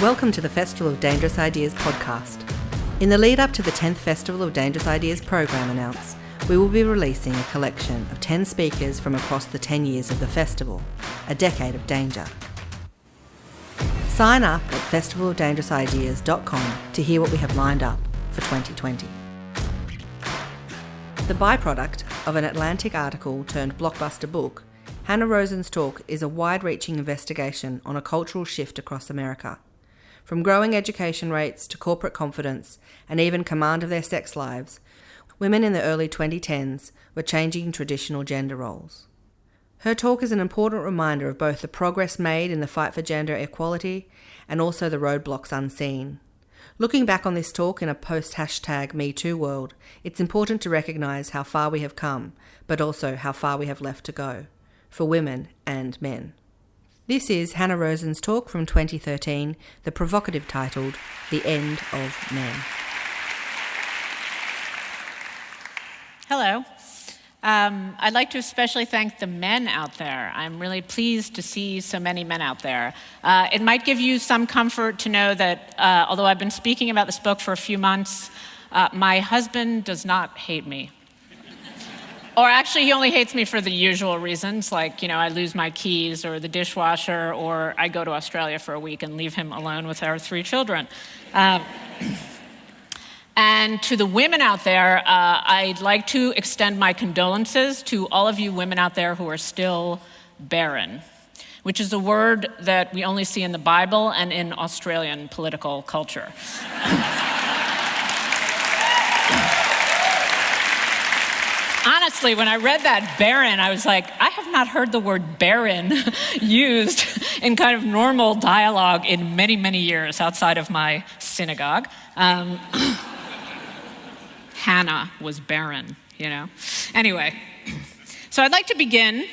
Welcome to the Festival of Dangerous Ideas podcast. In the lead up to the 10th Festival of Dangerous Ideas program announce, we will be releasing a collection of 10 speakers from across the 10 years of the festival, a decade of danger. Sign up at festivalofdangerousideas.com to hear what we have lined up for 2020. The byproduct of an Atlantic article turned blockbuster book, Hanna Rosin's talk is a wide-reaching investigation on a cultural shift across America. From growing education rates to corporate confidence and even command of their sex lives, women in the early 2010s were changing traditional gender roles. Her talk is an important reminder of both the progress made in the fight for gender equality and also the roadblocks unseen. Looking back on this talk in a post-#MeToo world, it's important to recognise how far we have come, but also how far we have left to go, for women and men. This is Hanna Rosin's talk from 2013, the provocative titled, The End of Men. Hello. I'd like to especially thank the men out there. I'm really pleased to see so many men out there. It might give you some comfort to know that although I've been speaking about this book for a few months, my husband does not hate me. Or actually, he only hates me for the usual reasons, like, I lose my keys or the dishwasher, or I go to Australia for a week and leave him alone with our 3 children. And to the women out there, I'd like to extend my condolences to all of you women out there who are still barren, which is a word that we only see in the Bible and in Australian political culture. Honestly, when I read that barren, I was like, I have not heard the word barren used in kind of normal dialogue in many, many years outside of my synagogue. Hannah was barren, Anyway, so I'd like to begin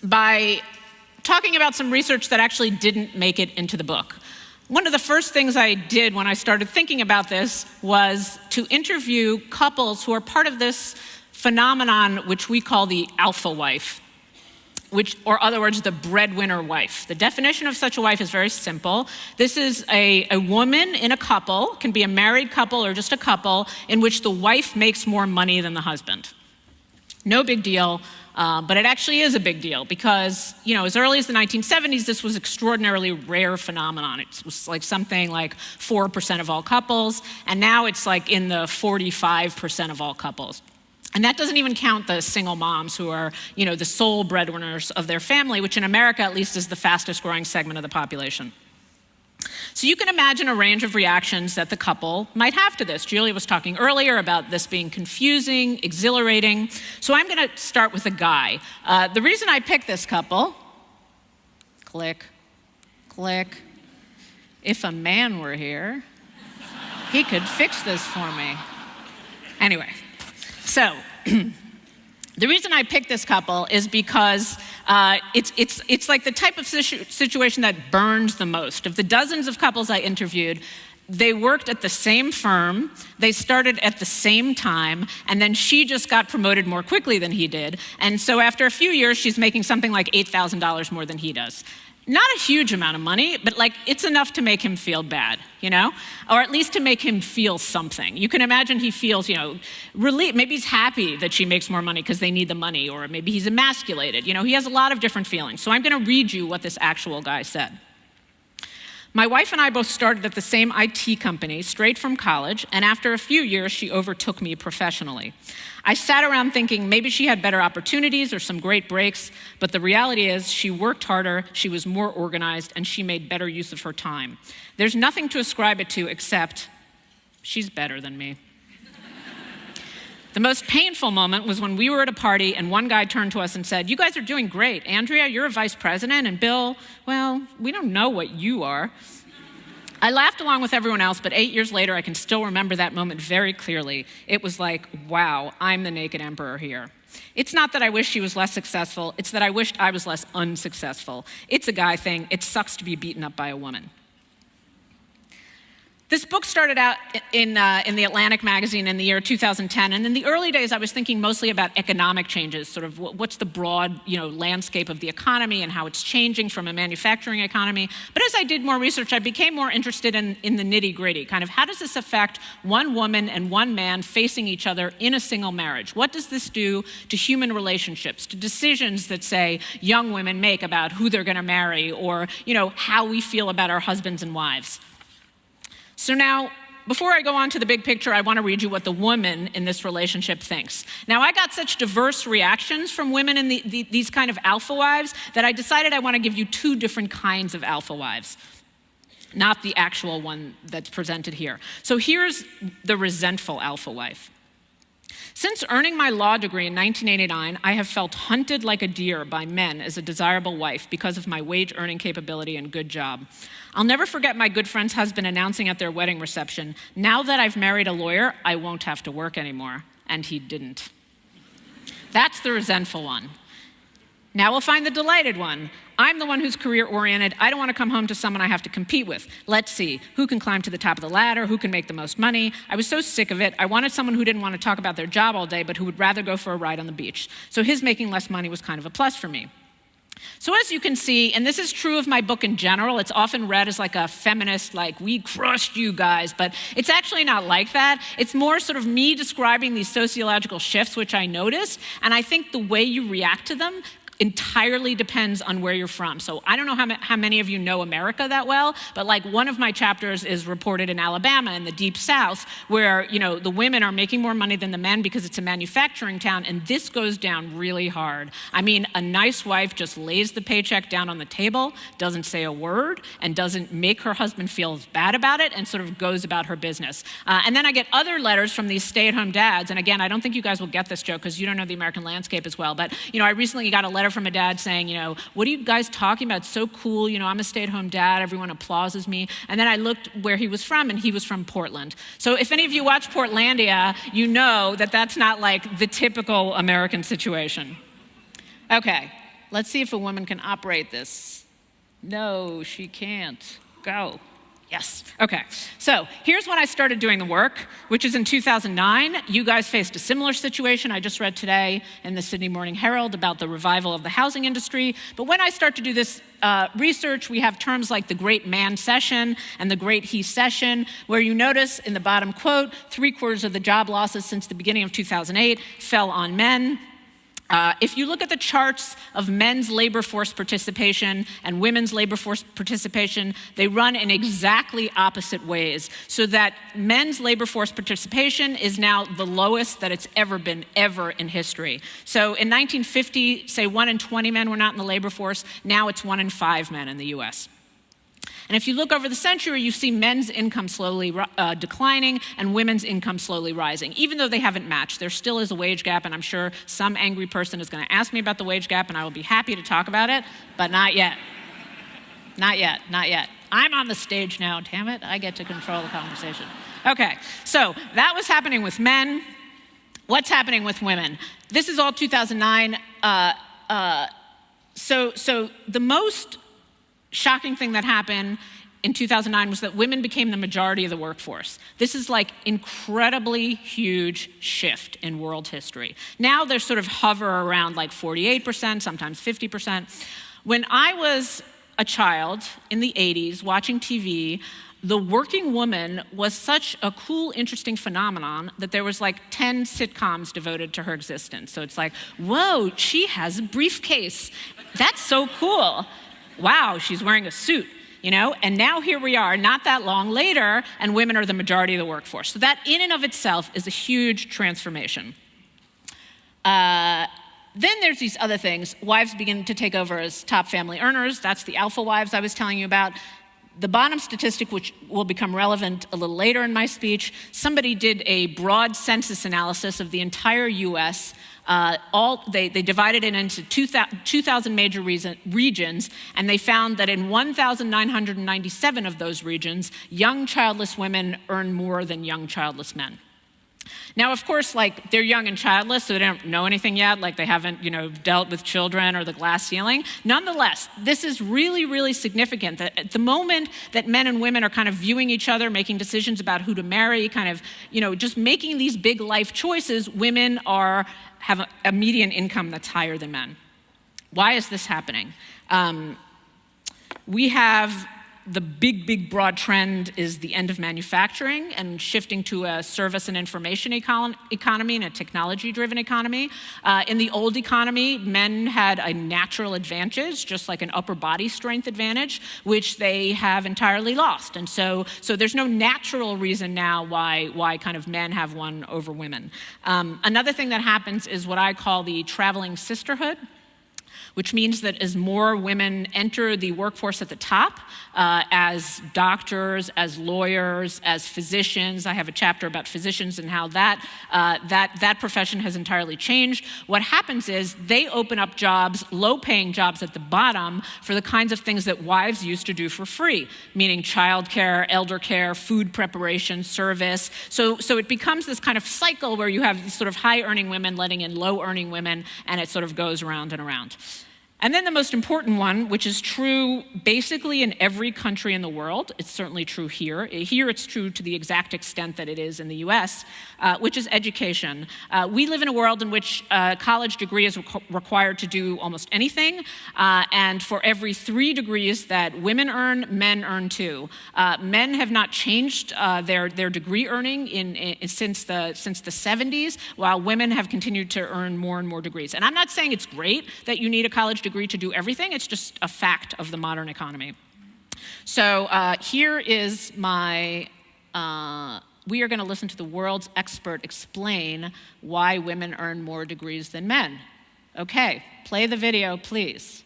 by talking about some research that actually didn't make it into the book. One of the first things I did when I started thinking about this was to interview couples who are part of this phenomenon which we call the alpha wife, or other words, the breadwinner wife. The definition of such a wife is very simple. This is a woman in a couple, can be a married couple or just a couple, in which the wife makes more money than the husband. No big deal, but it actually is a big deal because, as early as the 1970s, this was extraordinarily rare phenomenon. It was like something like 4% of all couples, and now it's like in the 45% of all couples. And that doesn't even count the single moms who are, the sole breadwinners of their family, which in America at least is the fastest growing segment of the population. So you can imagine a range of reactions that the couple might have to this. Julia was talking earlier about this being confusing, exhilarating. So I'm going to start with a guy. The reason I picked this couple, click, if a man were here, he could fix this for me. Anyway. So, the reason I picked this couple is because it's like the type of situation that burns the most. Of the dozens of couples I interviewed, they worked at the same firm, they started at the same time, and then she just got promoted more quickly than he did. And so after a few years, she's making something like $8,000 more than he does. Not a huge amount of money, but it's enough to make him feel bad, Or at least to make him feel something. You can imagine he feels, relief. Maybe he's happy that she makes more money because they need the money, or maybe he's emasculated. He has a lot of different feelings. So I'm going to read you what this actual guy said. My wife and I both started at the same IT company straight from college, and after a few years, she overtook me professionally. I sat around thinking maybe she had better opportunities or some great breaks, but the reality is she worked harder, she was more organized, and she made better use of her time. There's nothing to ascribe it to except she's better than me. The most painful moment was when we were at a party and one guy turned to us and said, "You guys are doing great. Andrea, you're a vice president, and Bill, well, we don't know what you are." I laughed along with everyone else, but 8 years later, I can still remember that moment very clearly. It was like, wow, I'm the naked emperor here. It's not that I wish she was less successful, it's that I wished I was less unsuccessful. It's a guy thing. It sucks to be beaten up by a woman. This book started out in the Atlantic magazine in the year 2010, and in the early days I was thinking mostly about economic changes, sort of what's the broad landscape of the economy and how it's changing from a manufacturing economy. But as I did more research, I became more interested in the nitty-gritty, kind of how does this affect one woman and one man facing each other in a single marriage? What does this do to human relationships, to decisions that, say, young women make about who they're going to marry, or how we feel about our husbands and wives? So now, before I go on to the big picture, I want to read you what the woman in this relationship thinks. Now, I got such diverse reactions from women in these kind of alpha wives that I decided I want to give you two different kinds of alpha wives, not the actual one that's presented here. So here's the resentful alpha wife. Since earning my law degree in 1989, I have felt hunted like a deer by men as a desirable wife because of my wage-earning capability and good job. I'll never forget my good friend's husband announcing at their wedding reception, "Now that I've married a lawyer, I won't have to work anymore." And he didn't. That's the resentful one. Now we'll find the delighted one. I'm the one who's career-oriented. I don't want to come home to someone I have to compete with. Let's see, who can climb to the top of the ladder? Who can make the most money? I was so sick of it. I wanted someone who didn't want to talk about their job all day, but who would rather go for a ride on the beach. So his making less money was kind of a plus for me. So as you can see, and this is true of my book in general, it's often read as like a feminist, like, we crushed you guys, but it's actually not like that. It's more sort of me describing these sociological shifts which I noticed, and I think the way you react to them entirely depends on where you're from. So I don't know how many of you know America that well, but like one of my chapters is reported in Alabama in the Deep South, where the women are making more money than the men because it's a manufacturing town, and this goes down really hard. I mean, a nice wife just lays the paycheck down on the table, doesn't say a word, and doesn't make her husband feel bad about it, and sort of goes about her business. And then I get other letters from these stay-at-home dads, and again, I don't think you guys will get this joke because you don't know the American landscape as well, but I recently got a letter from a dad saying, what are you guys talking about? It's so cool. I'm a stay-at-home dad. Everyone applauses me. And then I looked where he was from, and he was from Portland. So if any of you watch Portlandia, you know that that's not like the typical American situation. Okay, let's see if a woman can operate this. No, she can't. Go. Yes. Okay. So here's when I started doing the work, which is in 2009. You guys faced a similar situation. I just read today in the Sydney Morning Herald about the revival of the housing industry. But when I start to do this research, we have terms like the Great Man Session and the Great He Session, where you notice in the bottom quote, 3/4 of the job losses since the beginning of 2008 fell on men. If you look at the charts of men's labor force participation and women's labor force participation, they run in exactly opposite ways, so that men's labor force participation is now the lowest that it's ever been, ever in history. So in 1950, say 1 in 20 men were not in the labor force. Now it's 1 in 5 men in the US. And if you look over the century, you see men's income slowly declining and women's income slowly rising, even though they haven't matched. There still is a wage gap, and I'm sure some angry person is going to ask me about the wage gap, and I will be happy to talk about it, but not yet. Not yet, not yet. I'm on the stage now, damn it. I get to control the conversation. Okay, so that was happening with men. What's happening with women? This is all 2009. So the most shocking thing that happened in 2009 was that women became the majority of the workforce. This is like incredibly huge shift in world history. Now they're sort of hover around like 48%, sometimes 50%. When I was a child in the 80s watching TV, the working woman was such a cool, interesting phenomenon that there was like 10 sitcoms devoted to her existence. So it's like, whoa, she has a briefcase. That's so cool. Wow, she's wearing a suit, And now here we are, not that long later, and women are the majority of the workforce. So that in and of itself is a huge transformation. Then there's these other things. Wives begin to take over as top family earners. That's the alpha wives I was telling you about. The bottom statistic, which will become relevant a little later in my speech, somebody did a broad census analysis of the entire US. They divided it into 2,000 major regions, and they found that in 1,997 of those regions, young childless women earn more than young childless men. Now, of course, like, they're young and childless, so they don't know anything yet, like they haven't, dealt with children or the glass ceiling. Nonetheless, this is really, really significant that at the moment that men and women are kind of viewing each other, making decisions about who to marry, kind of, just making these big life choices, women have a median income that's higher than men. Why is this happening? We have the big, broad trend is the end of manufacturing and shifting to a service and information economy and a technology-driven economy. In the old economy, men had a natural advantage, just like an upper body strength advantage, which they have entirely lost. And so there's no natural reason now why kind of men have one over women. Another thing that happens is what I call the traveling sisterhood, which means that as more women enter the workforce at the top, as doctors, as lawyers, as physicians — I have a chapter about physicians and how that profession has entirely changed — what happens is they open up jobs, low-paying jobs at the bottom, for the kinds of things that wives used to do for free, meaning childcare, elder care, food preparation, service. So it becomes this kind of cycle where you have these sort of high-earning women letting in low-earning women, and it sort of goes around and around. And then the most important one, which is true basically in every country in the world — it's certainly true here. Here it's true to the exact extent that it is in the US, which is education. We live in a world in which a college degree is required to do almost anything, and for every 3 degrees that women earn, men earn 2. Men have not changed their degree earning since the 70s, while women have continued to earn more and more degrees. And I'm not saying it's great that you need a college degree to do everything. It's just a fact of the modern economy. So here is my, we are going to listen to the world's expert explain why women earn more degrees than men. Okay, play the video, please.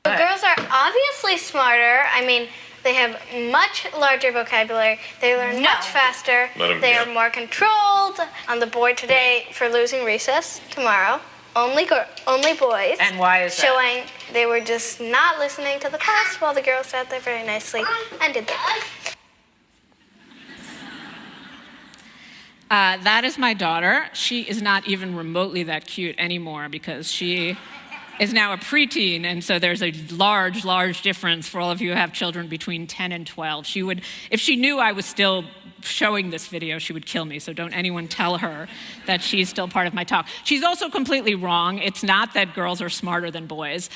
The girls are obviously smarter. I mean, they have much larger vocabulary. They learn much faster. They are more controlled. On the board today for losing recess tomorrow, only boys. And why is that? Showing they were just not listening to the class while the girls sat there very nicely and did their best. That is my daughter. She is not even remotely that cute anymore because she is now a preteen, and so there's a large difference for all of you who have children between 10 and 12. She would, if she knew I was still showing this video, she would kill me, so don't anyone tell her that she's still part of my talk. She's also completely wrong. It's not that girls are smarter than boys.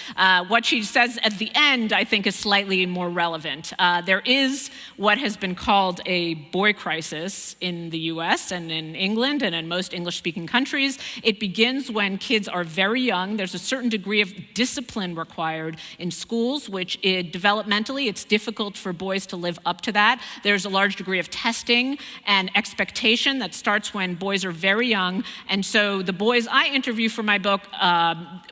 What she says at the end, I think, is slightly more relevant. There is what has been called a boy crisis in the US and in England and in most English-speaking countries. It begins when kids are very young. There's a certain degree of discipline required in schools, which developmentally, it's difficult for boys to live up to that. There's a large degree of testing and expectation that starts when boys are very young. And so the boys I interview for my book,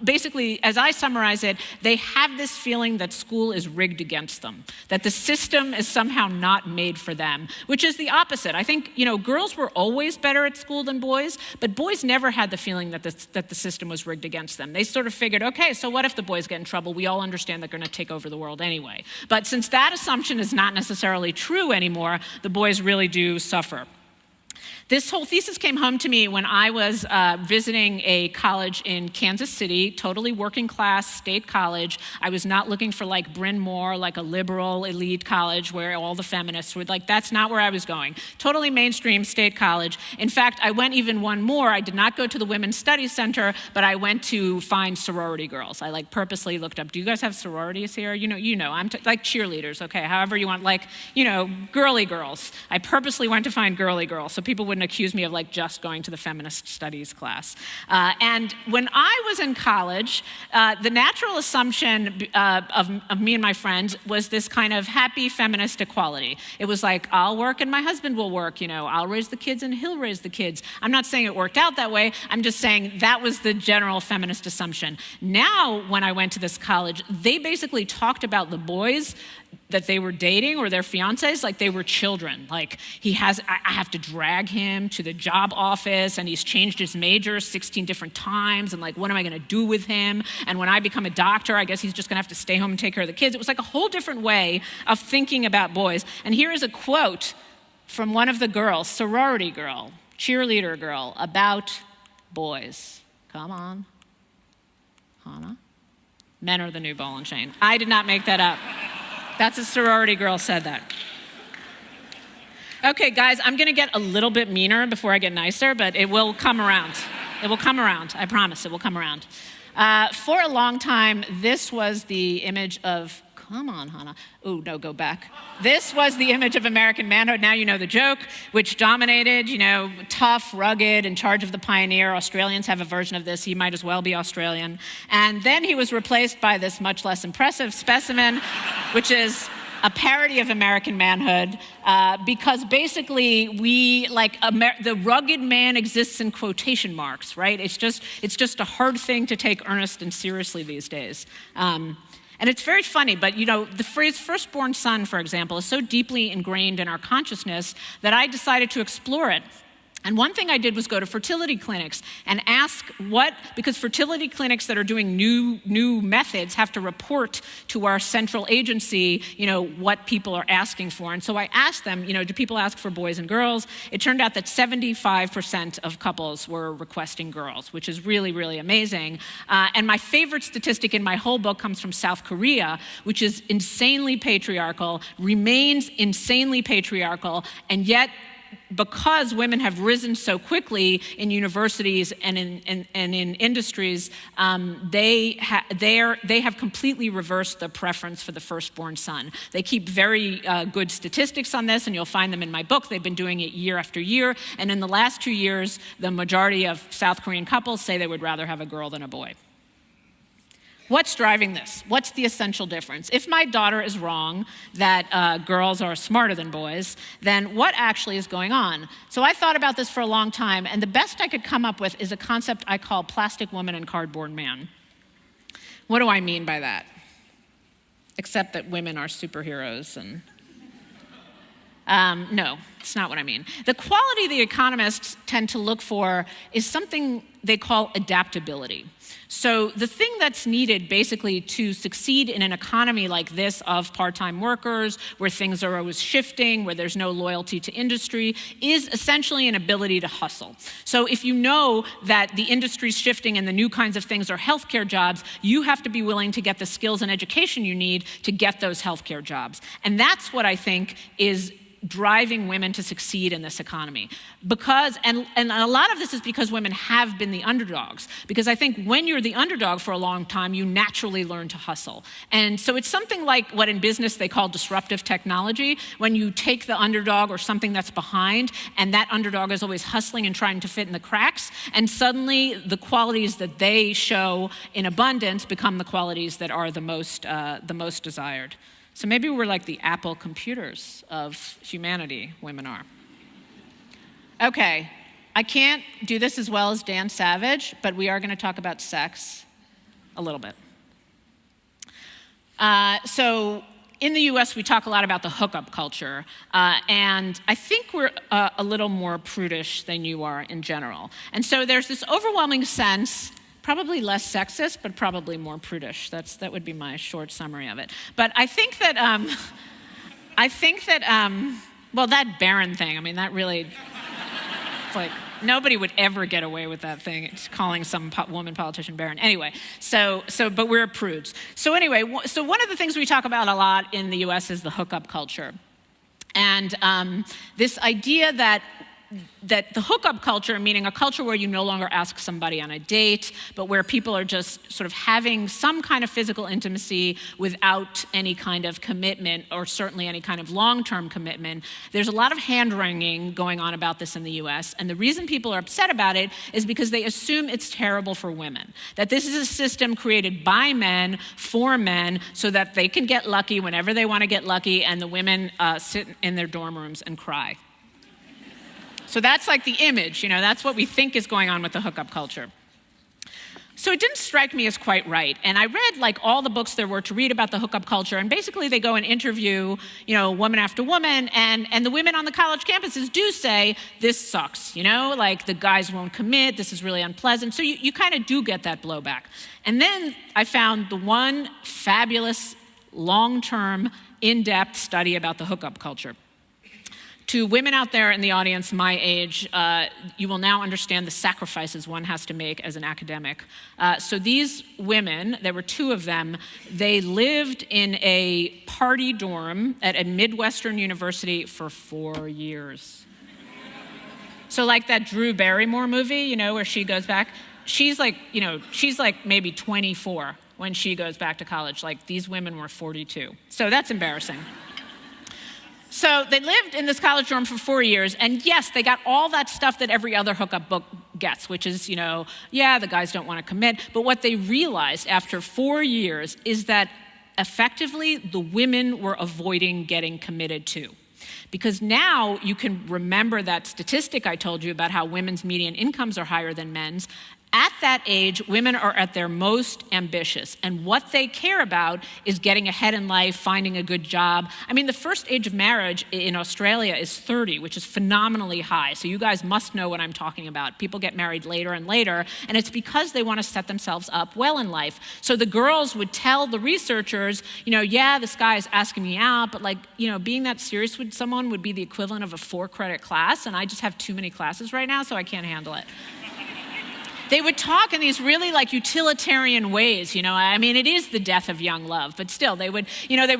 basically, as I summarize it, they have this feeling that school is rigged against them, that the system is somehow not made for them, which is the opposite. I think, girls were always better at school than boys, but boys never had the feeling that the system was rigged against them. They sort of figured, okay, so what if the boys get in trouble? We all understand they're going to take over the world anyway. But since that assumption is not necessarily true anymore, the boys really do suffer. This whole thesis came home to me when I was visiting a college in Kansas City, totally working class state college. I was not looking for like Bryn Mawr, like a liberal elite college where all the feminists were like, that's not where I was going. Totally mainstream state college. In fact, I went even one more. I did not go to the Women's Studies Center, but I went to find sorority girls. I purposely looked up, do you guys have sororities here? I'm like cheerleaders, okay, however you want, girly girls. I purposely went to find girly girls so people wouldn't accuse me of just going to the feminist studies class. And when I was in college, the natural assumption of me and my friends was this kind of happy feminist equality. It was like, I'll work and my husband will work, I'll raise the kids and he'll raise the kids. I'm not saying it worked out that way. I'm just saying that was the general feminist assumption. Now, when I went to this college, they basically talked about the boys that they were dating or their fiancés like they were children. Like, I have to drag him to the job office, and he's changed his major 16 different times, and what am I gonna do with him? And when I become a doctor, I guess he's just gonna have to stay home and take care of the kids. It was like a whole different way of thinking about boys. And here is a quote from one of the girls, sorority girl. cheerleader girl about boys. Come on, Hanna. Men are the new ball and chain. I did not make that up. That's a sorority girl said that. Okay, guys, I'm gonna get a little bit meaner before I get nicer, but it will come around. It will come around, I promise, it will come around. For a long time, this was the image of, come on, Hanna. Ooh, no, go back. This was the image of American manhood. Now you know the joke, which dominated, tough, rugged, in charge of the pioneer. Australians have a version of this. He might as well be Australian. And then he was replaced by this much less impressive specimen, which is a parody of American manhood, because basically the rugged man exists in quotation marks, right? It's just a hard thing to take earnest and seriously these days. And it's very funny, but the phrase firstborn son, for example, is so deeply ingrained in our consciousness that I decided to explore it. And one thing I did was go to fertility clinics and ask because fertility clinics that are doing new methods have to report to our central agency, what people are asking for. And so I asked them, do people ask for boys and girls? It turned out that 75% of couples were requesting girls, which is really, really amazing. And my favorite statistic in my whole book comes from South Korea, which is insanely patriarchal, remains insanely patriarchal, and yet because women have risen so quickly in universities and in industries, they have completely reversed the preference for the firstborn son. They keep very good statistics on this, and you'll find them in my book. They've been doing it year after year, and in the last 2 years, the majority of South Korean couples say they would rather have a girl than a boy. What's driving this? What's the essential difference? If my daughter is wrong that girls are smarter than boys, then what actually is going on? So I thought about this for a long time, and the best I could come up with is a concept I call plastic woman and cardboard man. What do I mean by that? Except that women are superheroes and... no, it's not what I mean. The quality the economists tend to look for is something they call adaptability. So the thing that's needed basically to succeed in an economy like this of part-time workers, where things are always shifting, where there's no loyalty to industry, is essentially an ability to hustle. So if you know that the industry's shifting and the new kinds of things are healthcare jobs, you have to be willing to get the skills and education you need to get those healthcare jobs. And that's what I think is driving women to succeed in this economy. Because, and a lot of this is because women have been the underdogs. Because I think when you're the underdog for a long time, you naturally learn to hustle. And so it's something like what in business they call disruptive technology, when you take the underdog or something that's behind, and that underdog is always hustling and trying to fit in the cracks, and suddenly the qualities that they show in abundance become the qualities that are the most desired. So maybe we're like the Apple computers of humanity, women are. Okay, I can't do this as well as Dan Savage, but we are going to talk about sex a little bit. So in the US, we talk a lot about the hookup culture, and I think we're a little more prudish than you are in general. And so there's this overwhelming sense, probably less sexist, but probably more prudish. That would be my short summary of it. But I think that, well, that Barron thing, I mean, that really, it's like, nobody would ever get away with that thing. It's calling some woman politician Barron. Anyway, but we're prudes. So anyway, so one of the things we talk about a lot in the US is the hookup culture. And this idea that the hookup culture, meaning a culture where you no longer ask somebody on a date, but where people are just sort of having some kind of physical intimacy without any kind of commitment, or certainly any kind of long-term commitment. There's a lot of hand-wringing going on about this in the US, and the reason people are upset about it is because they assume it's terrible for women, that this is a system created by men, for men, so that they can get lucky whenever they want to get lucky, and the women sit in their dorm rooms and cry. So that's like the image, that's what we think is going on with the hookup culture. So it didn't strike me as quite right. And I read like all the books there were to read about the hookup culture, and basically they go and interview, woman after woman, and the women on the college campuses do say, this sucks, like the guys won't commit, this is really unpleasant. So you kind of do get that blowback. And then I found the one fabulous, long-term, in-depth study about the hookup culture. To women out there in the audience my age, you will now understand the sacrifices one has to make as an academic. So these women, there were two of them, they lived in a party dorm at a Midwestern university for 4 years. So like that Drew Barrymore movie, where she goes back, she's like maybe 24 when she goes back to college. Like, these women were 42. So that's embarrassing. So they lived in this college dorm for 4 years, and yes, they got all that stuff that every other hookup book gets, which is, the guys don't want to commit. But what they realized after 4 years is that effectively the women were avoiding getting committed to. Because now you can remember that statistic I told you about how women's median incomes are higher than men's. At that age, women are at their most ambitious, and what they care about is getting ahead in life, finding a good job. I mean, the first age of marriage in Australia is 30, which is phenomenally high, so you guys must know what I'm talking about. People get married later and later, and it's because they want to set themselves up well in life. So the girls would tell the researchers, this guy is asking me out, but being that serious with someone would be the equivalent of a 4-credit class, and I just have too many classes right now, so I can't handle it. They would talk in these really utilitarian ways, I mean, it is the death of young love, but still they would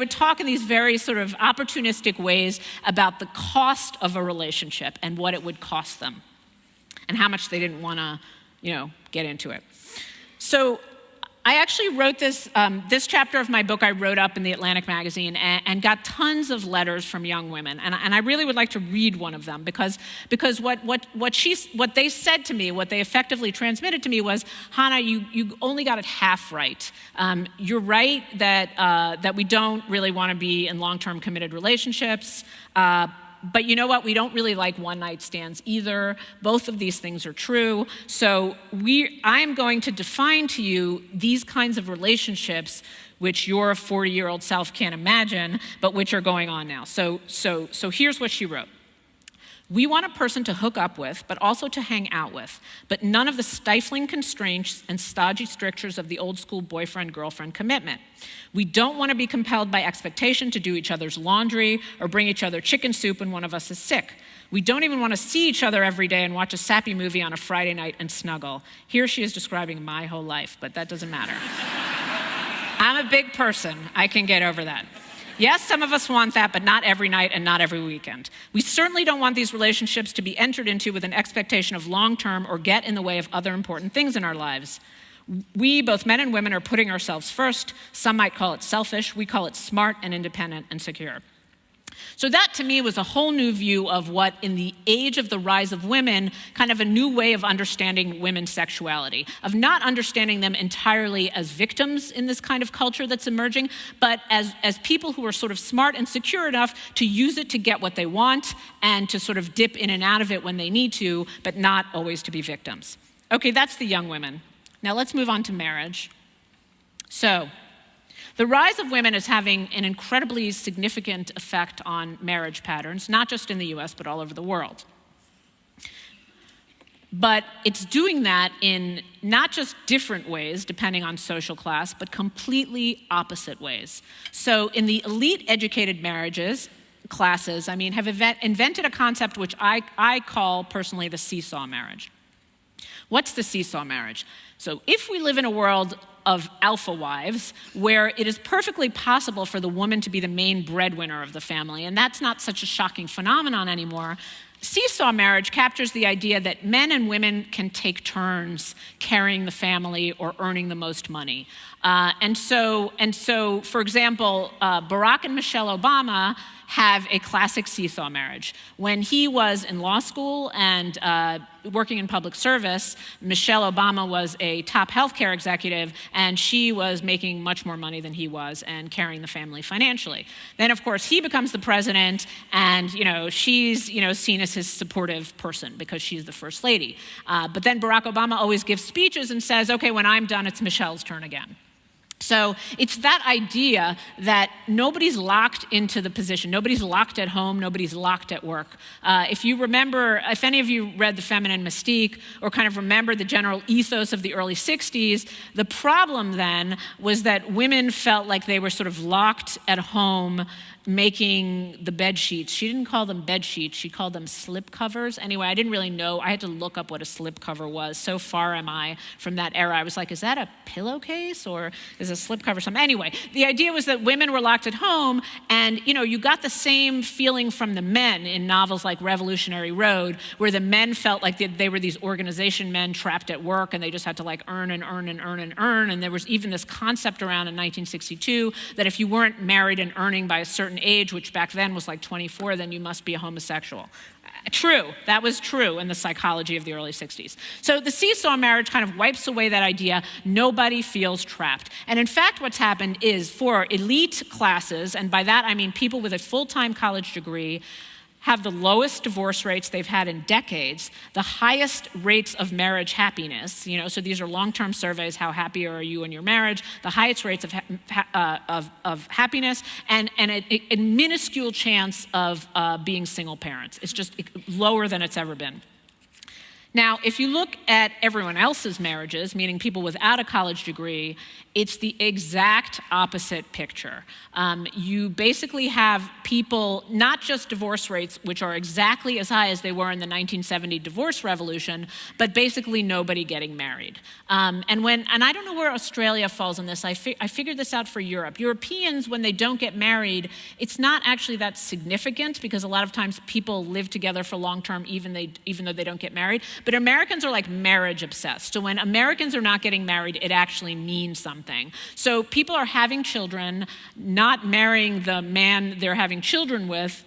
talk in these very sort of opportunistic ways about the cost of a relationship and what it would cost them and how much they didn't want to, get into it. So I actually wrote this chapter of my book I wrote up in the Atlantic magazine and got tons of letters from young women. And I really would like to read one of them because what they said to me, what they effectively transmitted to me was, Hanna, you only got it half right. You're right that we don't really want to be in long-term committed relationships. But you know what? We don't really like one-night stands either. Both of these things are true. So I am going to define to you these kinds of relationships which your 40-year-old self can't imagine, but which are going on now. So here's what she wrote. We want a person to hook up with, but also to hang out with, but none of the stifling constraints and stodgy strictures of the old-school boyfriend-girlfriend commitment. We don't want to be compelled by expectation to do each other's laundry or bring each other chicken soup when one of us is sick. We don't even want to see each other every day and watch a sappy movie on a Friday night and snuggle. Here she is describing my whole life, but that doesn't matter. I'm a big person. I can get over that. Yes, some of us want that, but not every night and not every weekend. We certainly don't want these relationships to be entered into with an expectation of long-term or get in the way of other important things in our lives. We, both men and women, are putting ourselves first. Some might call it selfish. We call it smart and independent and secure. So that, to me, was a whole new view of what, in the age of the rise of women, kind of a new way of understanding women's sexuality, of not understanding them entirely as victims in this kind of culture that's emerging, but as people who are sort of smart and secure enough to use it to get what they want and to sort of dip in and out of it when they need to, but not always to be victims. Okay, that's the young women. Now let's move on to marriage. So, the rise of women is having an incredibly significant effect on marriage patterns, not just in the US, but all over the world. But it's doing that in not just different ways, depending on social class, but completely opposite ways. So in the elite educated classes, have invented a concept which I call personally the seesaw marriage. What's the seesaw marriage? So if we live in a world of alpha wives, where it is perfectly possible for the woman to be the main breadwinner of the family, and that's not such a shocking phenomenon anymore, seesaw marriage captures the idea that men and women can take turns carrying the family or earning the most money. And so, for example, Barack and Michelle Obama have a classic seesaw marriage. When he was in law school and working in public service, Michelle Obama was a top healthcare executive, and she was making much more money than he was and carrying the family financially. Then, of course, he becomes the president, and she's seen as his supportive person because she's the first lady. But then Barack Obama always gives speeches and says, okay, when I'm done, it's Michelle's turn again. So it's that idea that nobody's locked into the position. Nobody's locked at home. Nobody's locked at work. If you remember, if any of you read The Feminine Mystique or kind of remember the general ethos of the early 60s, the problem then was that women felt like they were sort of locked at home making the bed sheets. She didn't call them bed sheets, she called them slip covers. Anyway, I didn't really know. I had to look up what a slip cover was. So far am I from that era. I was like, is that a pillowcase or is a slip cover something? Anyway, the idea was that women were locked at home, and you got the same feeling from the men in novels like Revolutionary Road, where the men felt like they were these organization men trapped at work, and they just had to like earn and earn and earn and earn. And there was even this concept around in 1962 that if you weren't married and earning by a certain age, which back then was like 24, then you must be a homosexual. True, that was true in the psychology of the early 60s. So the seesaw marriage kind of wipes away that idea. Nobody feels trapped. And in fact, what's happened is for elite classes, and by that I mean people with a full-time college degree, have the lowest divorce rates they've had in decades, the highest rates of marriage happiness. So these are long-term surveys. How happy are you in your marriage? The highest rates of happiness, and a minuscule chance of being single parents. It's just lower than it's ever been. Now, if you look at everyone else's marriages, meaning people without a college degree, it's the exact opposite picture. You basically have people, not just divorce rates, which are exactly as high as they were in the 1970 divorce revolution, but basically nobody getting married. And I don't know where Australia falls on this. I figured this out for Europe. Europeans, when they don't get married, it's not actually that significant because a lot of times people live together for long term even though they don't get married. But Americans are like marriage obsessed. So when Americans are not getting married, it actually means something. So people are having children, not marrying the man they're having children with,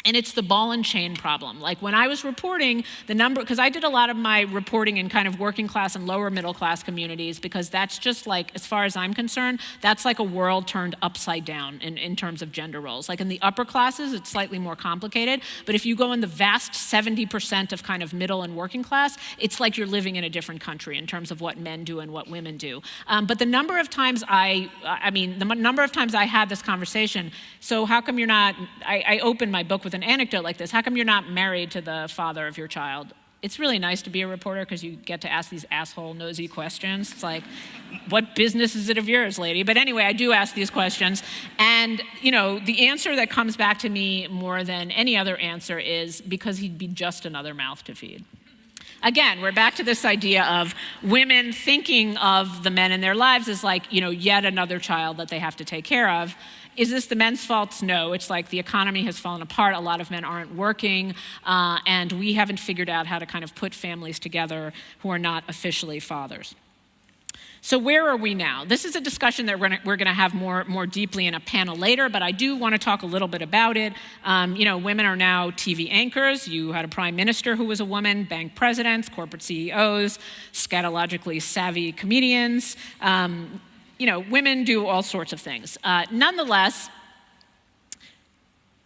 and it's the ball and chain problem. Like when I was reporting the number, because I did a lot of my reporting in kind of working class and lower middle class communities, because that's just like, as far as I'm concerned, that's like a world turned upside down in terms of gender roles. Like in the upper classes, it's slightly more complicated, but if you go in the vast 70% of kind of middle and working class, it's like you're living in a different country in terms of what men do and what women do. But the number of times the number of times I had this conversation, so how come you're not, I opened my book with an anecdote like this. How come you're not married to the father of your child? It's really nice to be a reporter because you get to ask these asshole nosy questions. It's like, what business is it of yours, lady? But anyway, I do ask these questions. And, the answer that comes back to me more than any other answer is because he'd be just another mouth to feed. Again, we're back to this idea of women thinking of the men in their lives as like, yet another child that they have to take care of. Is this the men's fault? No. It's like the economy has fallen apart. A lot of men aren't working, and we haven't figured out how to kind of put families together who are not officially fathers. So where are we now? This is a discussion that we're going to have more deeply in a panel later, but I do want to talk a little bit about it. Women are now TV anchors. You had a prime minister who was a woman, bank presidents, corporate CEOs, scatologically savvy comedians. Women do all sorts of things. Nonetheless,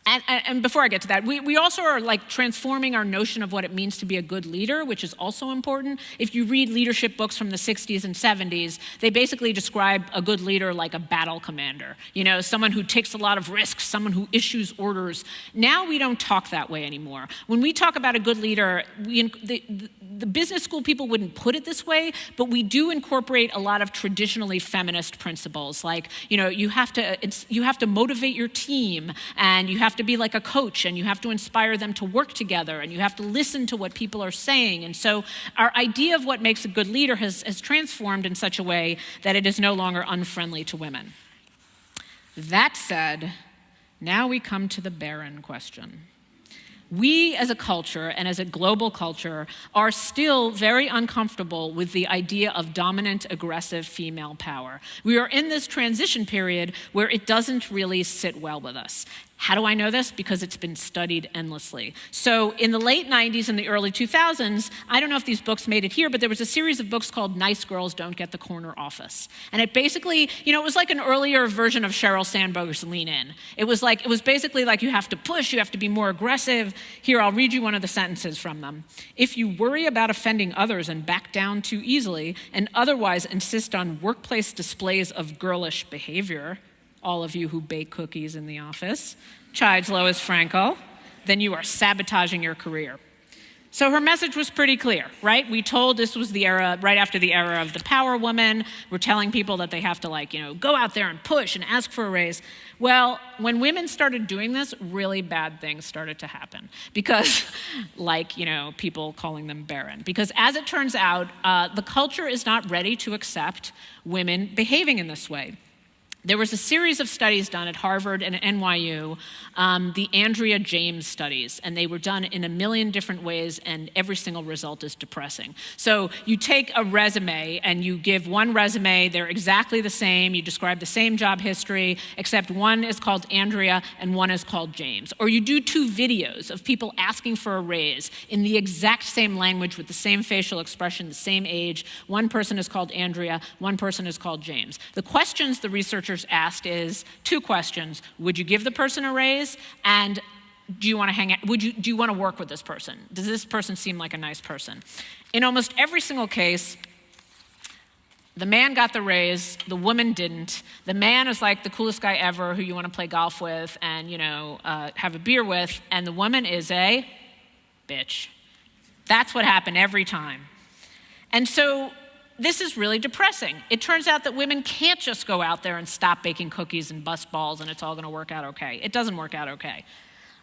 and before I get to that, we also are like transforming our notion of what it means to be a good leader, which is also important. If you read leadership books from the 60s and 70s, they basically describe a good leader like a battle commander, someone who takes a lot of risks, someone who issues orders. Now we don't talk that way anymore. When we talk about a good leader, the business school people wouldn't put it this way, but we do incorporate a lot of traditionally feminist principles, like you have to motivate your team, and you have to be like a coach, and you have to inspire them to work together, and you have to listen to what people are saying. And so our idea of what makes a good leader has transformed in such a way that it is no longer unfriendly to women. That said, now we come to the barren question. We as a culture and as a global culture are still very uncomfortable with the idea of dominant, aggressive female power. We are in this transition period where it doesn't really sit well with us. How do I know this? Because it's been studied endlessly. So in the late 90s and the early 2000s, I don't know if these books made it here, but there was a series of books called Nice Girls Don't Get the Corner Office. And it basically, it was like an earlier version of Sheryl Sandberg's Lean In. It was basically like you have to push, you have to be more aggressive. Here, I'll read you one of the sentences from them. If you worry about offending others and back down too easily, and otherwise insist on workplace displays of girlish behavior, all of you who bake cookies in the office, chides Lois Frankel, then you are sabotaging your career. So her message was pretty clear, right? We told this was the era, right after the era of the power woman. We're telling people that they have to go out there and push and ask for a raise. Well, when women started doing this, really bad things started to happen. Because, people calling them barren. Because as it turns out, the culture is not ready to accept women behaving in this way. There was a series of studies done at Harvard and NYU, the Andrea James studies, and they were done in a million different ways, and every single result is depressing. So you take a resume and you give one resume, they're exactly the same, you describe the same job history, except one is called Andrea and one is called James. Or you do 2 videos of people asking for a raise in the exact same language with the same facial expression, the same age. One person is called Andrea, one person is called James. The questions the researchers asked is 2 questions. Would you give the person a raise? And do you want to hang out? Do you want to work with this person? Does this person seem like a nice person? In almost every single case, the man got the raise, the woman didn't. The man is like the coolest guy ever who you want to play golf with and, have a beer with, and the woman is a bitch. That's what happened every time. And so this is really depressing. It turns out that women can't just go out there and stop baking cookies and bust balls and it's all gonna work out okay. It doesn't work out okay.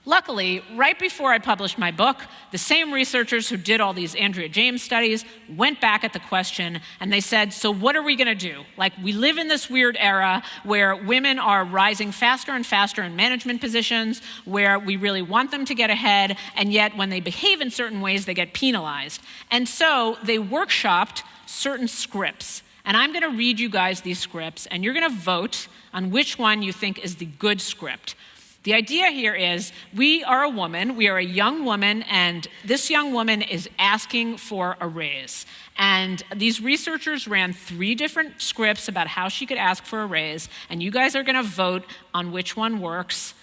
Luckily, right before I published my book, the same researchers who did all these Andrea James studies went back at the question and they said, so what are we gonna do? We live in this weird era where women are rising faster and faster in management positions, where we really want them to get ahead, and yet when they behave in certain ways, they get penalized. And so they workshopped certain scripts. And I'm gonna read you guys these scripts, and you're gonna vote on which one you think is the good script. The idea here is we are a woman, we are a young woman, and this young woman is asking for a raise. And these researchers ran 3 different scripts about how she could ask for a raise, and you guys are gonna vote on which one works.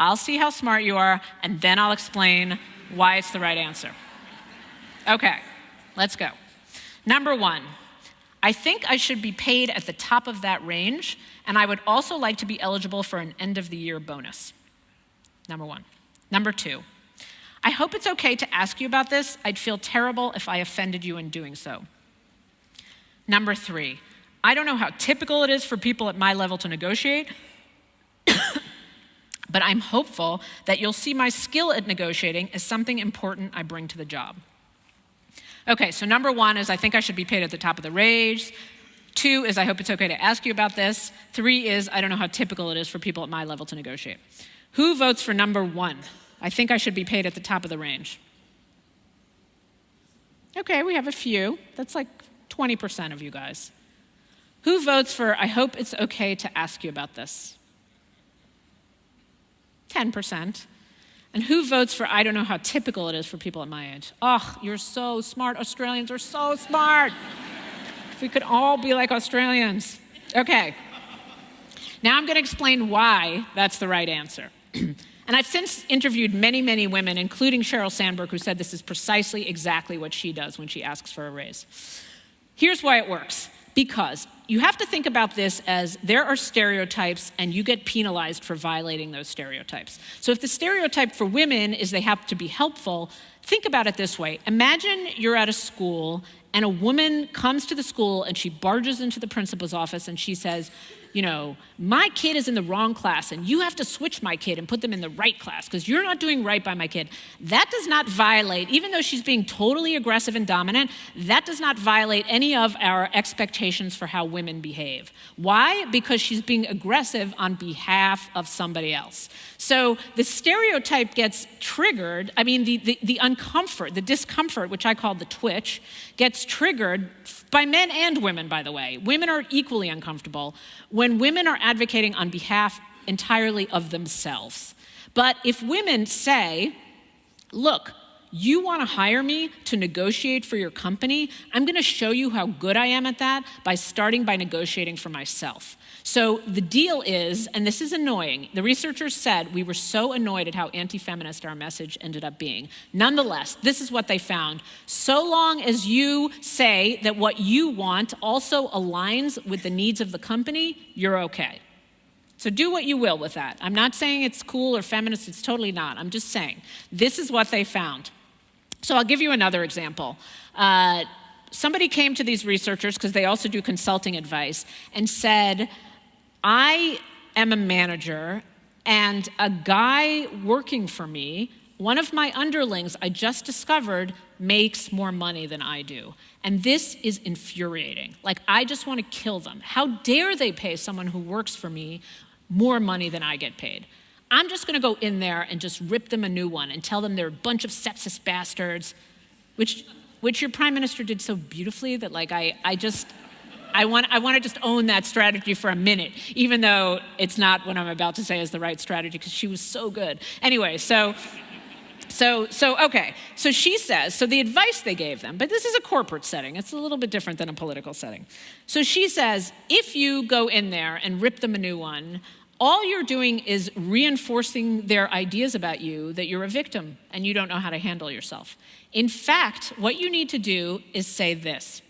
I'll see how smart you are, and then I'll explain why it's the right answer. Okay, let's go. Number 1, I think I should be paid at the top of that range, and I would also like to be eligible for an end-of-the-year bonus. Number 1. Number 2, I hope it's okay to ask you about this. I'd feel terrible if I offended you in doing so. Number 3, I don't know how typical it is for people at my level to negotiate, but I'm hopeful that you'll see my skill at negotiating as something important I bring to the job. Okay, so number 1 is I think I should be paid at the top of the range. 2 is I hope it's okay to ask you about this. 3 is I don't know how typical it is for people at my level to negotiate. Who votes for number 1? I think I should be paid at the top of the range. Okay, we have a few. That's like 20% of you guys. Who votes for I hope it's okay to ask you about this? 10%. And who votes for I don't know how typical it is for people at my age? Oh, you're so smart. Australians are so smart. If we could all be like Australians. Okay. Now I'm going to explain why that's the right answer. And I've since interviewed many, many women, including Sheryl Sandberg, who said this is precisely exactly what she does when she asks for a raise. Here's why it works. Because you have to think about this as there are stereotypes and you get penalized for violating those stereotypes. So if the stereotype for women is they have to be helpful, think about it this way. Imagine you're at a school and a woman comes to the school and she barges into the principal's office and she says, my kid is in the wrong class and you have to switch my kid and put them in the right class because you're not doing right by my kid. That does not violate, even though she's being totally aggressive and dominant, that does not violate any of our expectations for how women behave. Why? Because she's being aggressive on behalf of somebody else. So the stereotype gets triggered, the uncomfort, the discomfort, which I call the twitch, gets triggered by men and women, by the way. Women are equally uncomfortable when women are advocating on behalf entirely of themselves. But if women say, look, you want to hire me to negotiate for your company? I'm going to show you how good I am at that by starting by negotiating for myself. So the deal is, and this is annoying, the researchers said we were so annoyed at how anti-feminist our message ended up being. Nonetheless, this is what they found. So long as you say that what you want also aligns with the needs of the company, you're okay. So do what you will with that. I'm not saying it's cool or feminist, it's totally not. I'm just saying, this is what they found. So I'll give you another example. Somebody came to these researchers, because they also do consulting advice, and said, I am a manager, and a guy working for me, one of my underlings I just discovered, makes more money than I do. And this is infuriating. Like, I just want to kill them. How dare they pay someone who works for me more money than I get paid? I'm just going to go in there and just rip them a new one and tell them they're a bunch of sexist bastards, which your prime minister did so beautifully that, like, I want to just own that strategy for a minute, even though it's not what I'm about to say is the right strategy, because she was so good. Anyway, so she says, so the advice they gave them, but this is a corporate setting. It's a little bit different than a political setting. So she says, if you go in there and rip them a new one, all you're doing is reinforcing their ideas about you that you're a victim and you don't know how to handle yourself. In fact, what you need to do is say this.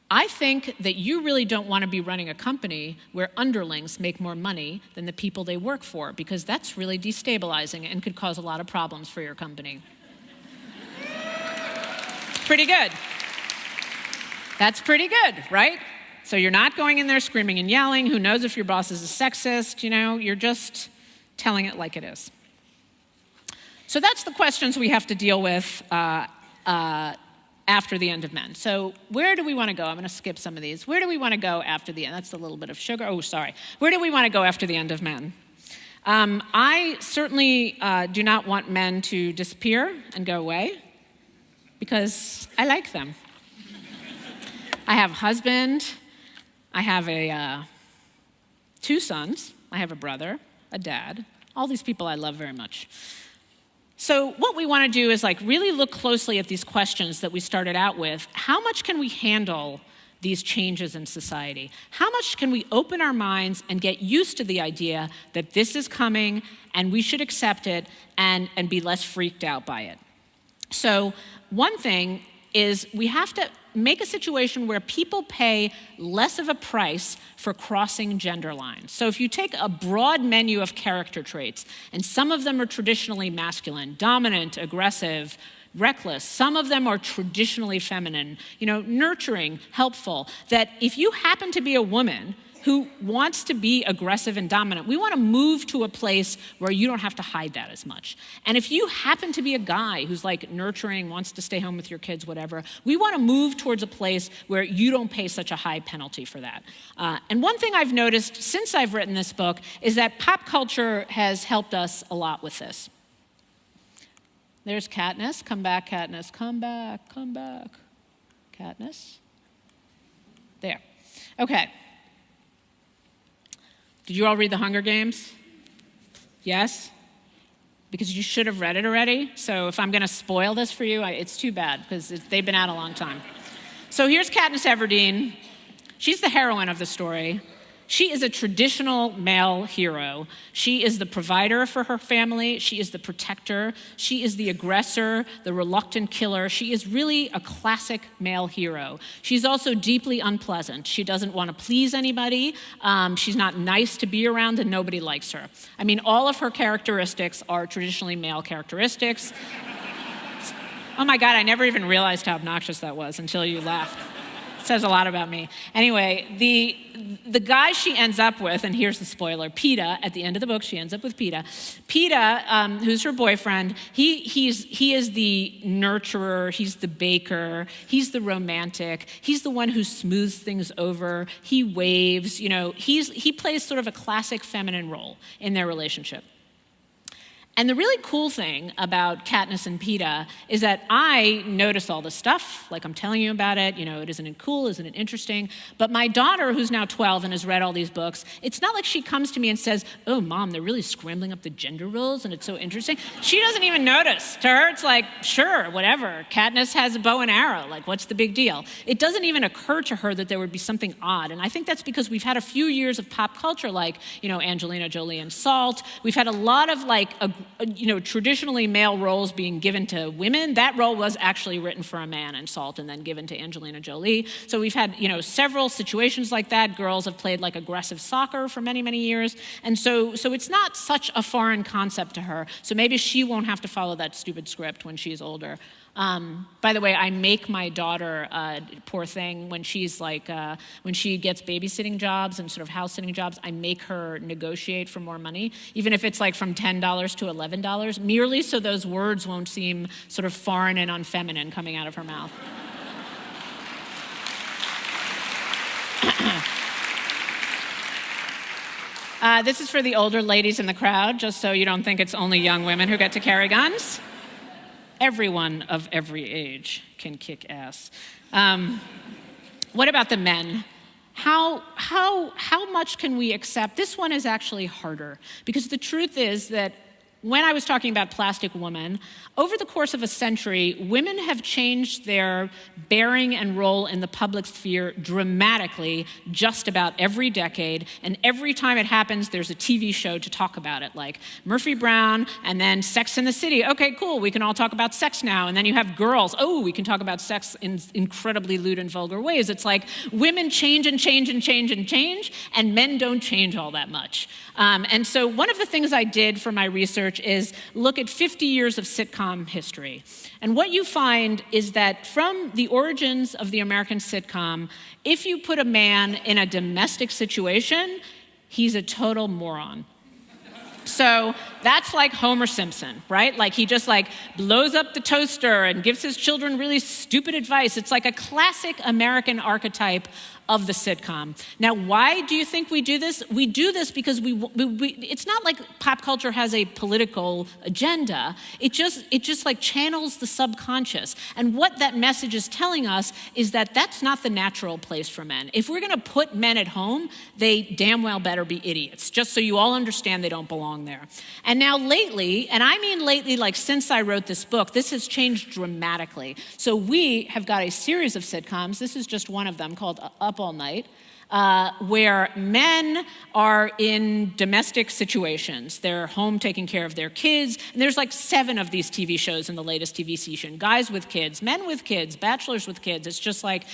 I think that you really don't want to be running a company where underlings make more money than the people they work for, because that's really destabilizing and could cause a lot of problems for your company. Pretty good. That's pretty good, right? So you're not going in there screaming and yelling. Who knows if your boss is a sexist? You know, you're just telling it like it is. So that's the questions we have to deal with after the end of Men. So where do we want to go? I'm going to skip some of these. Where do we want to go after the end? That's a little bit of sugar. Oh, sorry. Where do we want to go after the end of Men? I certainly do not want men to disappear and go away, because I like them. I have a husband. I have 2 sons. I have a brother, a dad. All these people I love very much. So what we want to do is really look closely at these questions that we started out with. How much can we handle these changes in society? How much can we open our minds and get used to the idea that this is coming and we should accept it and be less freaked out by it? So one thing is we have to make a situation where people pay less of a price for crossing gender lines. So if you take a broad menu of character traits, and some of them are traditionally masculine, dominant, aggressive, reckless, some of them are traditionally feminine, nurturing, helpful, that if you happen to be a woman who wants to be aggressive and dominant, we want to move to a place where you don't have to hide that as much. And if you happen to be a guy who's nurturing, wants to stay home with your kids, whatever, we want to move towards a place where you don't pay such a high penalty for that. And one thing I've noticed since I've written this book is that pop culture has helped us a lot with this. There's Katniss. Come back, Katniss. Come back, come back. Katniss. There. Okay. Did you all read The Hunger Games? Yes? Because you should have read it already. So if I'm going to spoil this for you, it's too bad, because they've been out a long time. So here's Katniss Everdeen. She's the heroine of the story. She is a traditional male hero. She is the provider for her family. She is the protector. She is the aggressor, the reluctant killer. She is really a classic male hero. She's also deeply unpleasant. She doesn't want to please anybody. She's not nice to be around, and nobody likes her. I mean, all of her characteristics are traditionally male characteristics. Oh my God, I never even realized how obnoxious that was until you laughed. Says a lot about me. Anyway, the guy she ends up with, and here's the spoiler, Peeta, at the end of the book, she ends up with Peeta. Peeta, who's her boyfriend, he is the nurturer, he's the baker, he's the romantic, he's the one who smooths things over, he waves, he plays sort of a classic feminine role in their relationship. And the really cool thing about Katniss and Peeta is that I notice all this stuff, like I'm telling you about it, isn't it cool, isn't it interesting? But my daughter, who's now 12 and has read all these books, it's not like she comes to me and says, oh, Mom, they're really scrambling up the gender roles and it's so interesting. She doesn't even notice. To her, it's like, sure, whatever. Katniss has a bow and arrow, like what's the big deal? It doesn't even occur to her that there would be something odd. And I think that's because we've had a few years of pop culture, like, Angelina Jolie and Salt. We've had a lot of traditionally male roles being given to women. That role was actually written for a man in Salt and then given to Angelina Jolie. So we've had, several situations like that. Girls have played like aggressive soccer for many, many years. And so it's not such a foreign concept to her. So maybe she won't have to follow that stupid script when she's older. By the way, I make my daughter, poor thing, when she's when she gets babysitting jobs and sort of house sitting jobs, I make her negotiate for more money, even if it's like from $10 to $11, merely so those words won't seem sort of foreign and unfeminine coming out of her mouth. This is for the older ladies in the crowd, just so you don't think it's only young women who get to carry guns. Everyone of every age can kick ass. What about the men? How much can we accept? This one is actually harder, because the truth is that when I was talking about Plastic Woman, over the course of a century, women have changed their bearing and role in the public sphere dramatically just about every decade, and every time it happens, there's a TV show to talk about it, like Murphy Brown, and then Sex and the City. Okay, cool, we can all talk about sex now. And then you have Girls. Oh, we can talk about sex in incredibly lewd and vulgar ways. It's like women change and change and change and change, and men don't change all that much. And so one of the things I did for my research is look at 50 years of sitcom history. And what you find is that from the origins of the American sitcom, if you put a man in a domestic situation, he's a total moron. So that's like Homer Simpson, right? Like he just blows up the toaster and gives his children really stupid advice. It's like a classic American archetype of the sitcom. Now, why do you think we do this? We do this because it's not like pop culture has a political agenda. It just channels the subconscious. And what that message is telling us is that that's not the natural place for men. If we're gonna put men at home, they damn well better be idiots, just so you all understand they don't belong there. And now lately, and I mean lately, like since I wrote this book, this has changed dramatically. So we have got a series of sitcoms. This is just one of them, called Up All Night, where men are in domestic situations. They're home taking care of their kids. And there's like 7 of these TV shows in the latest TV season. Guys with kids, men with kids, bachelors with kids. It's like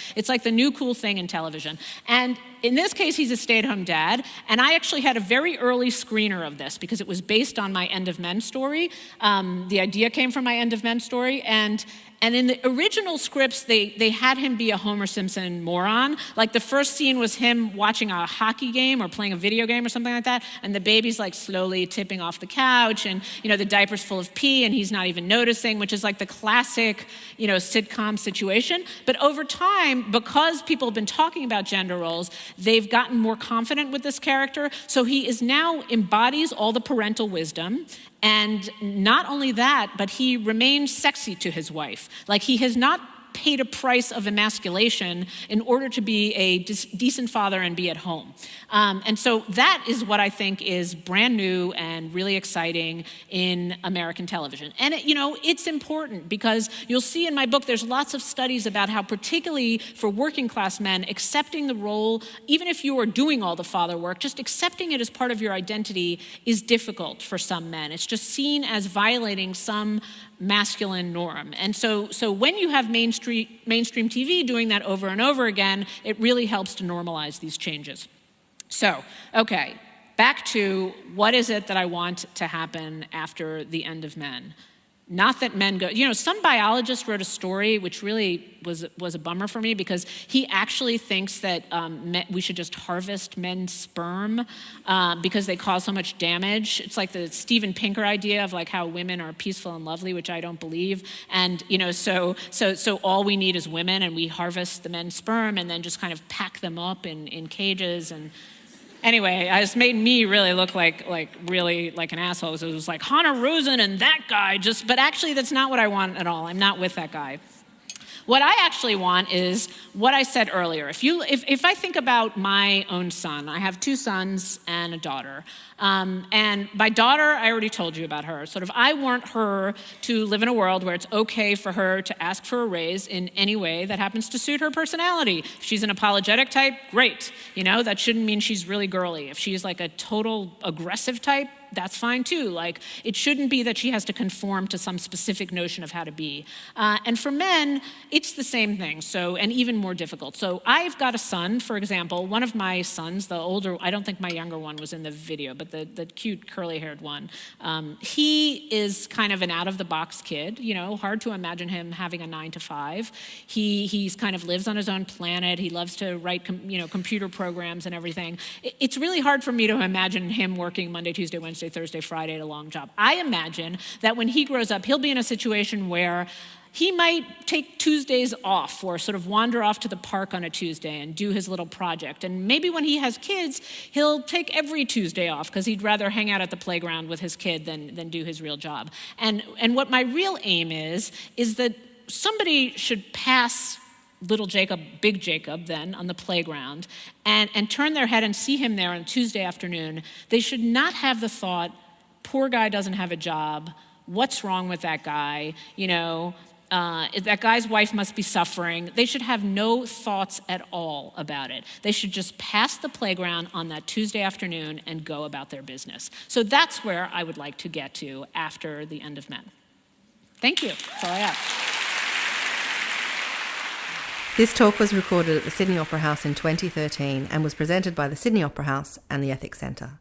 the new cool thing in television. And in this case, he's a stay-at-home dad. And I actually had a very early screener of this because it was based on my End of Men story. The idea came from my End of Men story. And in the original scripts, they had him be a Homer Simpson moron. Like the first scene was him watching a hockey game or playing a video game or something like that, and the baby's like slowly tipping off the couch, and the diaper's full of pee, and he's not even noticing, which is like the classic, sitcom situation. But over time, because people have been talking about gender roles, they've gotten more confident with this character. So he is now embodies all the parental wisdom. And not only that, but he remains sexy to his wife. Like he has not paid a price of emasculation in order to be a decent father and be at home. And so that is what I think is brand new and really exciting in American television. And it's important because you'll see in my book, there's lots of studies about how particularly for working class men, accepting the role, even if you are doing all the father work, just accepting it as part of your identity is difficult for some men. It's just seen as violating some masculine norm. And so when you have mainstream TV doing that over and over again, it really helps to normalize these changes. So, okay, back to what is it that I want to happen after the end of men? Not that men go, some biologist wrote a story which really was a bummer for me because he actually thinks that we should just harvest men's sperm because they cause so much damage. It's like the Steven Pinker idea of like how women are peaceful and lovely, which I don't believe. And so all we need is women, and we harvest the men's sperm and then just kind of pack them up in cages. And Anyway, it's made me really look like an asshole. So it was like Hanna Rosin and that guy but actually that's not what I want at all. I'm not with that guy. What I actually want is what I said earlier. If I think about my own son, I have 2 sons and a daughter. And my daughter, I already told you about her. Sort of, I want her to live in a world where it's okay for her to ask for a raise in any way that happens to suit her personality. If she's an apologetic type, great. That shouldn't mean she's really girly. If she's like a total aggressive type, that's fine too. Like, it shouldn't be that she has to conform to some specific notion of how to be. And for men, it's the same thing, and even more difficult. So I've got a son, for example, one of my sons, the older, I don't think my younger one was in the video, but the cute curly-haired one, he is kind of an out-of-the-box kid, hard to imagine him having a 9-to-5. He's kind of lives on his own planet. He loves to write, computer programs and everything. It's really hard for me to imagine him working Monday, Tuesday, Wednesday, Thursday, Friday at a long job. I imagine that when he grows up, he'll be in a situation where he might take Tuesdays off or sort of wander off to the park on a Tuesday and do his little project. And maybe when he has kids, he'll take every Tuesday off because he'd rather hang out at the playground with his kid than do his real job. And what my real aim is that somebody should pass little Jacob, big Jacob, then, on the playground, and turn their head and see him there on Tuesday afternoon. They should not have the thought, poor guy doesn't have a job, what's wrong with that guy, that guy's wife must be suffering. They should have no thoughts at all about it. They should just pass the playground on that Tuesday afternoon and go about their business. So that's where I would like to get to after the end of Men. Thank you. That's all I have. This talk was recorded at the Sydney Opera House in 2013 and was presented by the Sydney Opera House and the Ethics Centre.